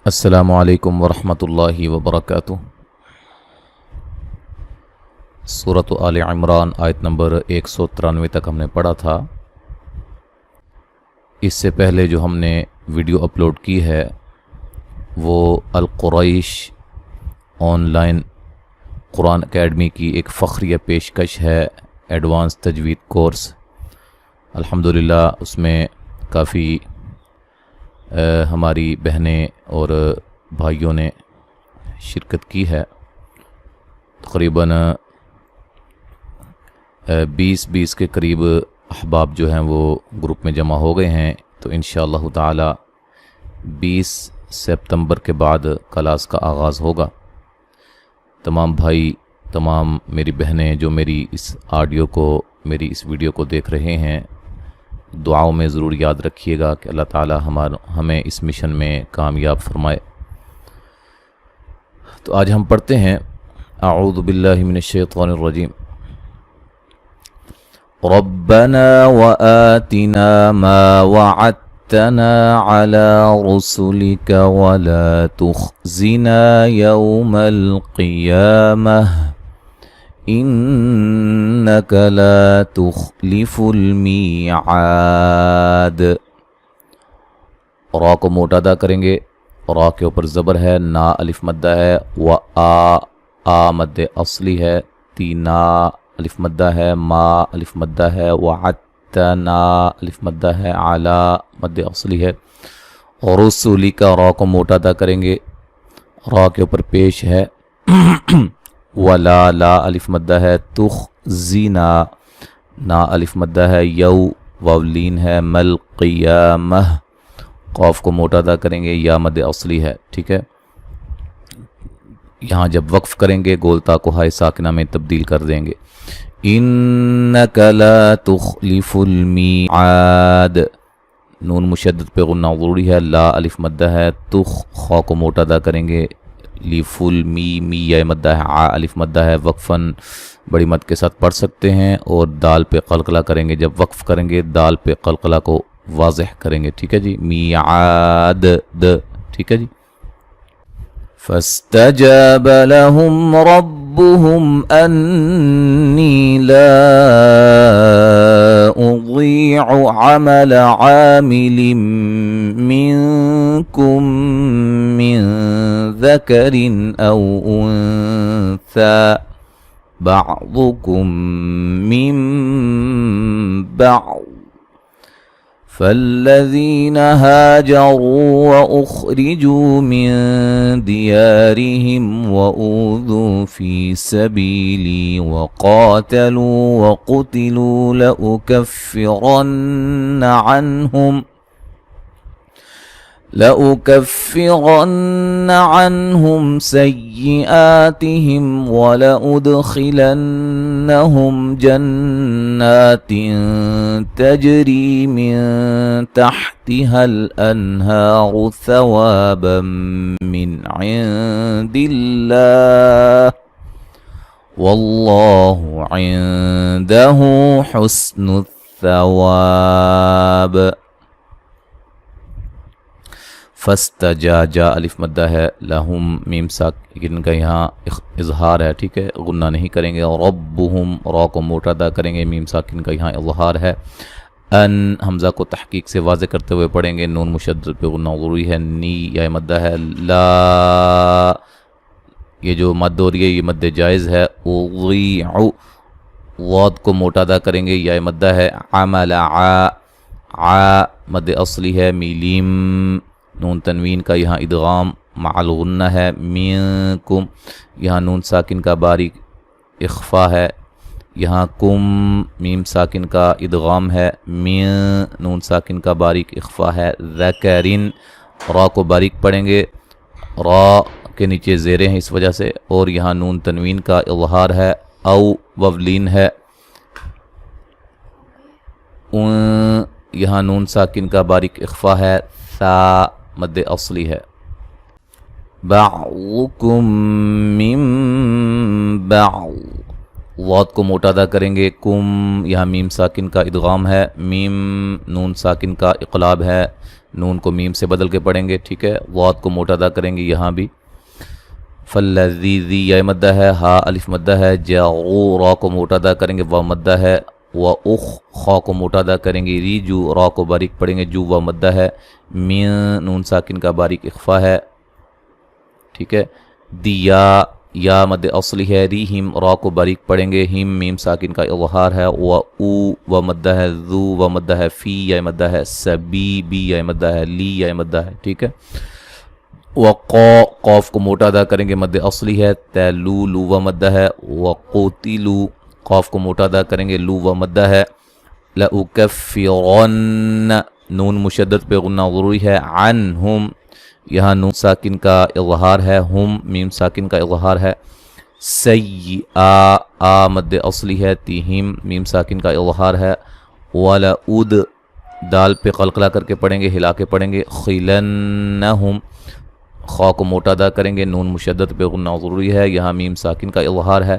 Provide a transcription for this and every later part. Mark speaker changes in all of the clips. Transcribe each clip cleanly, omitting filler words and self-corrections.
Speaker 1: السلام علیکم ورحمۃ اللہ وبرکاتہ۔ سورۃ آل عمران آیت نمبر 193 تک ہم نے پڑھا تھا۔ اس سے پہلے جو ہم نے ویڈیو اپلوڈ کی ہے وہ القریش آن لائن قرآن اکیڈمی کی ایک فخریہ پیشکش ہے، ایڈوانس تجوید کورس۔ الحمدللہ اس میں کافی ہماری بہنیں اور بھائیوں نے شرکت کی ہے۔ تقریباً 20 کے قریب احباب جو ہیں وہ گروپ میں جمع ہو گئے ہیں، تو انشاءاللہ تعالی 20 سپتمبر کے بعد کلاس کا آغاز ہوگا۔ تمام بھائی، تمام میری بہنیں جو میری اس آڈیو کو، میری اس ویڈیو کو دیکھ رہے ہیں، دعاؤں میں ضرور یاد رکھیے گا کہ اللہ تعالی ہمیں اس مشن میں کامیاب فرمائے۔ تو آج ہم پڑھتے ہیں اعوذ باللہ من الشیطان الرجیم۔ ربنا وآتنا ما وعدتنا على رسلك ولا تخزنا يوم القيامة انک لا تخلف المیعاد۔ را کو موٹا ادا کریں گے، را کے اوپر زبر ہے، نا الف مدہ ہے، و آ مد اصلی ہے، تینا الف مدہ ہے، ما الف مدہ ہے، وعدتنا الف مدہ ہے، علی مد اصلی ہے۔ اور رسولی کا را کو موٹا ادا کریں گے، را کے اوپر پیش ہے، ولا لا الف مدہ ہے، تخزینا نا الف مدہ ہے، یو واولین ہے، مل قیامہ قاف کو موٹا ادا کریں گے، یا مد اصلی ہے، ٹھیک ہے۔ یہاں جب وقف کریں گے گولتا کو ہائے ساکنہ میں تبدیل کر دیں گے۔ انک لا تخلف المیعاد، نون مشدد پہ غنہ ضروری ہے، لا الف مدہ ہے، تخ خا کو موٹا ادا کریں گے، لیفل می یا مدہ ہے، آ الف مدہ ہے، وقفاً بڑی مد کے ساتھ پڑھ سکتے ہیں، اور دال پہ قلقلہ کریں گے، جب وقف کریں گے دال پہ قلقلہ کو واضح کریں گے، ٹھیک ہے جی۔ میعاد ٹھیک ہے جی۔ فاستجاب لهم ربهم أني لا أضيع عمل عامل منكم من ذكر أو أنثى بعضكم من بعض، فالذين هاجروا وأخرجوا من ديارهم وأوذوا في سبيلي وقاتلوا وقتلوا لأكفرن عنهم سيئاتهم ولأدخلنهم جنات تجري من تحتها الأنهار ثوابا من عند الله والله عنده حسن الثواب۔ فاستجا جا الف مدہ ہے، لہم میم ساکن کا یہاں اظہار ہے، ٹھیک ہے، غنہ نہیں کریں گے، اور ربہم را کو موٹا ادا کریں گے، میم ساکن کا یہاں اظہار ہے، ان حمزہ کو تحقیق سے واضح کرتے ہوئے پڑھیں گے، نون مشدد پہ غنہ ضروری ہے، نی یا مدہ ہے، لا یہ جو مد ہو رہی ہے یہ مد جائز ہے، اضیع واد کو موٹا ادا کریں گے، یا مدہ ہے، عمل آ مد اصلی ہے، میلیم نون تنوین کا یہاں ادغام مع الغنہ ہے، منکم یہاں نون ساکن کا باریک اخفا ہے، یہاں کم میم ساکن کا ادغام ہے، من نون ساکن کا باریک اخفا ہے، ذکرن را کو باریک پڑھیں گے، را کے نیچے زیریں ہیں اس وجہ سے، اور یہاں نون تنوین کا اظہار ہے، او وولین ہے، یہاں نون ساکن کا باریک اخفا ہے، ثا مد اصلی ہے، بعضکم من بعض واد کو موٹا ادا کریں گے کم، یہاں میم ساکن کا ادغام ہے، میم نون ساکن کا اقلاب ہے، نون کو میم سے بدل کے پڑھیں گے، ٹھیک ہے، واد کو موٹا ادا کریں گے یہاں بھی، فالذی یا مدہ ہے، ہا الف مدہ ہے، جاؤ را کو موٹا ادا کریں گے، وا مدہ ہے، و اخ خا کو موٹا ادا کریں گے، ری جو را کو باریک پڑھیں گے، جو وا مدہ ہے، مین نون ساکن کا باریک اخفا ہے، ٹھیک ہے، دیا یا مد اصلی ہے، ری ہم را کو باریک پڑھیں گے، ہم میم ساکن کا اظہار ہے، و او و مدہ ہے، ذو و مدہ ہے، فی یا مدہ ہے، سبی بی یا مدہ ہے، لی یا مدہ ہے، ٹھیک ہے، وقا قوف کو موٹا ادا کریں گے، مد اصلی ہے، تلو لو و مدہ ہے، وقوتلو قوف کو موٹا ادا کریں گے، لو و مدہ ہے، لأکفرن نون مشدد پہ غنہ ضروری ہے، عنہم یہاں نون ساکن کا اظہار ہے، ہم میم ساکن کا اظہار ہے، آ مد اصلی ہے، تیہم میم ساکن کا اظہار ہے، ولعود دال پہ قلقلہ کر کے پڑھیں گے، ہلا کے پڑھیں گے، خلنہم خا کو موٹا ادا کریں گے، نون مشدد پہ غنہ ضروری ہے، یہاں میم ساکن کا اظہار ہے،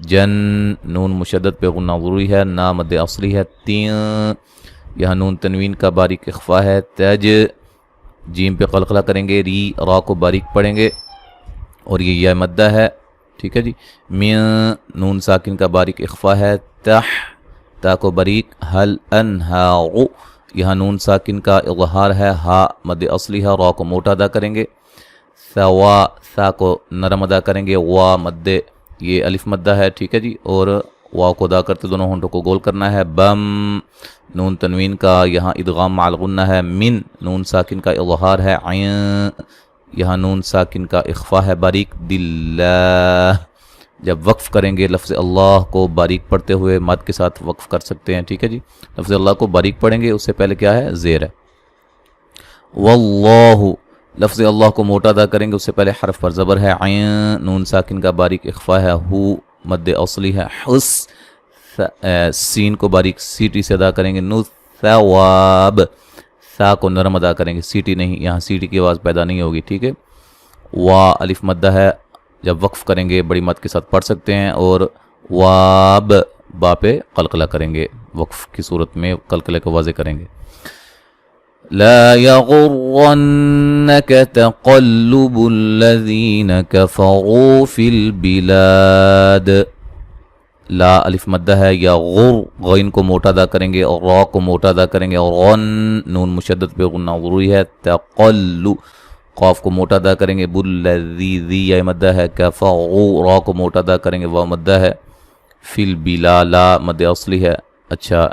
Speaker 1: جن نون مشدد پہ غنہ ضروری ہے، نا مد اصلی ہے، تین یہاں نون تنوین کا باریک اخفا ہے، تج جیم پہ قلقلہ کریں گے، ری را کو باریک پڑھیں گے اور یہ یا مدہ ہے، ٹھیک ہے جی، مین نون ساکن کا باریک اخفا ہے، تح تا کو باریک، حل انہاؤ یہاں نون ساکن کا اظہار ہے، ہا مد اصلی ہے، را کو موٹا ادا کریں گے، ثوا ثا کو نرم ادا کریں گے، وا مد یہ الف مدہ ہے، ٹھیک ہے جی، اور واو کو ادا کرتے دونوں ہونٹوں کو گول کرنا ہے، بم نون تنوین کا یہاں ادغام مع الغنہ ہے، من نون ساکن کا اظہار ہے، عین یہاں نون ساکن کا اخفا ہے باریک، دلہ جب وقف کریں گے لفظ اللہ کو باریک پڑھتے ہوئے مد کے ساتھ وقف کر سکتے ہیں، ٹھیک ہے جی، لفظ اللہ کو باریک پڑھیں گے، اس سے پہلے کیا ہے، زیر ہے، واللہ لفظ اللہ کو موٹا ادا کریں گے، اس سے پہلے حرف پر زبر ہے، عین نون ساکن کا باریک اخفا ہے، ہو مد اصلی ہے، حس سین کو باریک سیٹی سے ادا کریں گے، نو ثواب ثا کو نرم ادا کریں گے، سیٹی نہیں، یہاں سیٹی کی آواز پیدا نہیں ہوگی، ٹھیک ہے، وا الف مدہ ہے، جب وقف کریں گے بڑی مد کے ساتھ پڑھ سکتے ہیں، اور واب با پہ قلقلہ کریں گے، وقف کی صورت میں قلقلے کو واضح کریں گے، لا يغرنك تقلب الذين كفروا في البلاد، لا الف مدہ ہے، یا غر غین کو موٹا ادا کریں گے اور را کو موٹا ادا کریں گے، اور غن نون مشدد پہ غنہ ضروری ہے، تقلو قاف کو موٹا ادا کریں گے، بالذی یا مدہ ہے، کفروا را کو موٹا ادا کریں گے، وا مدہ ہے، فی البلا لا مد اصلی ہے، اچھا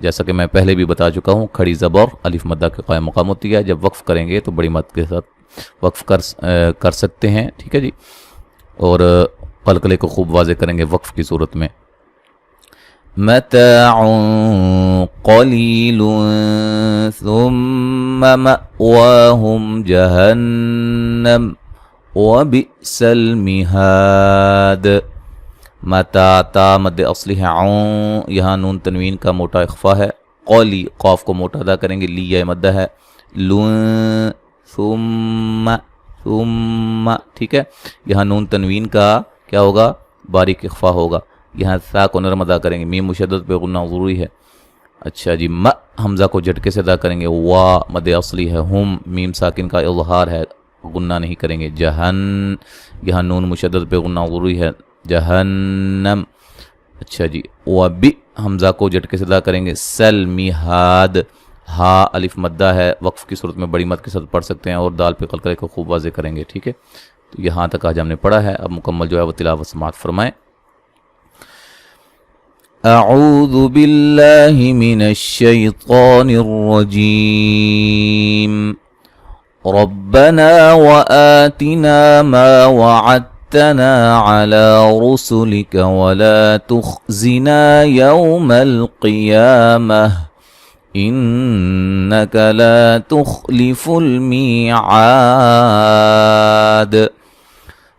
Speaker 1: جیسا کہ میں پہلے بھی بتا چکا ہوں، کھڑی زبر الف مدہ کے قائم مقام ہوتی ہے، جب وقف کریں گے تو بڑی مد کے ساتھ وقف کر سکتے ہیں، ٹھیک ہے جی، اور قلقلے کو خوب واضح کریں گے وقف کی صورت میں، متاع قلیل ثم مأواہم جہنم وبئس المہاد، متا تا مد اصلی ہے، عون یہاں نون تنوین کا موٹا اخفا ہے، قولی قاف کو موٹا ادا کریں گے، لی یا مدہ ہے، لون ثم ٹھیک ہے، یہاں نون تنوین کا کیا ہوگا، باریک اخفا ہوگا، یہاں سا کو نرم ادا کریں گے، میم مشدد پہ غنہ ضروری ہے، اچھا جی، حمزہ کو جھٹکے سے ادا کریں گے، وا مد اصلی ہے، ہم میم ساکن کا اظہار ہے، غنہ نہیں کریں گے، جہن یہاں نون مشدد پہ غنہ ضروری ہے، جہنم، اچھا جی، وبی حمزہ کو جھٹکے سے ادا کریں گے، سلمیہاد ہا الف مدہ ہے، وقف کی صورت میں بڑی مد کے ساتھ پڑھ سکتے ہیں، اور دال پہ قلقلے کو خوب واضح کریں گے، ٹھیک ہے، تو یہاں تک آج ہم نے پڑھا ہے، اب مکمل جو ہے وہ تلاوت سماعت فرمائیں، اعوذ باللہ من الشیطان الرجیم، ربنا وآتنا ما وعدتنا على رسلك ولا تخزنا يوم القيامة إنك لا تخلف الميعاد،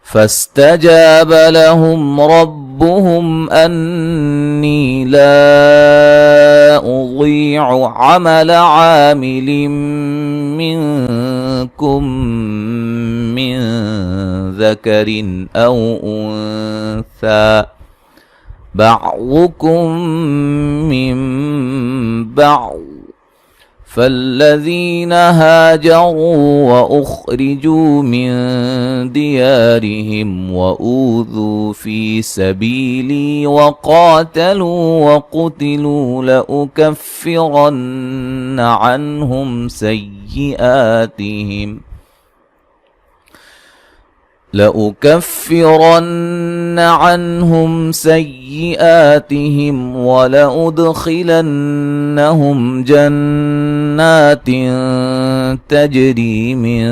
Speaker 1: فاستجاب لهم ربهم أني لا أضيع عمل عامل منكم من ذكر أو أنثى بعضكم من بعض فالذين هاجروا وأخرجوا من ديارهم وأوذوا في سبيلي وقاتلوا وقتلوا لأكفرن عنهم سيئاتهم ولأدخلنهم جنات تجري من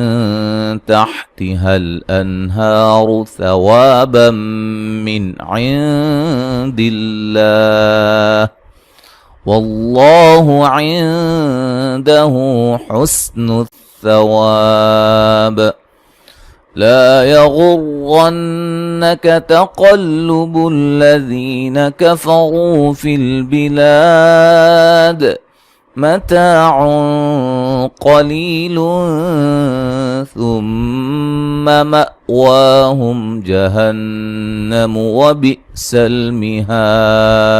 Speaker 1: تحتها الأنهار ثوابا من عند الله والله عنده حسن الثواب لا يغرنك تقلب الذين كفروا في البلاد متاع قليل ثم مأواهم جهنم وبئس المهاد।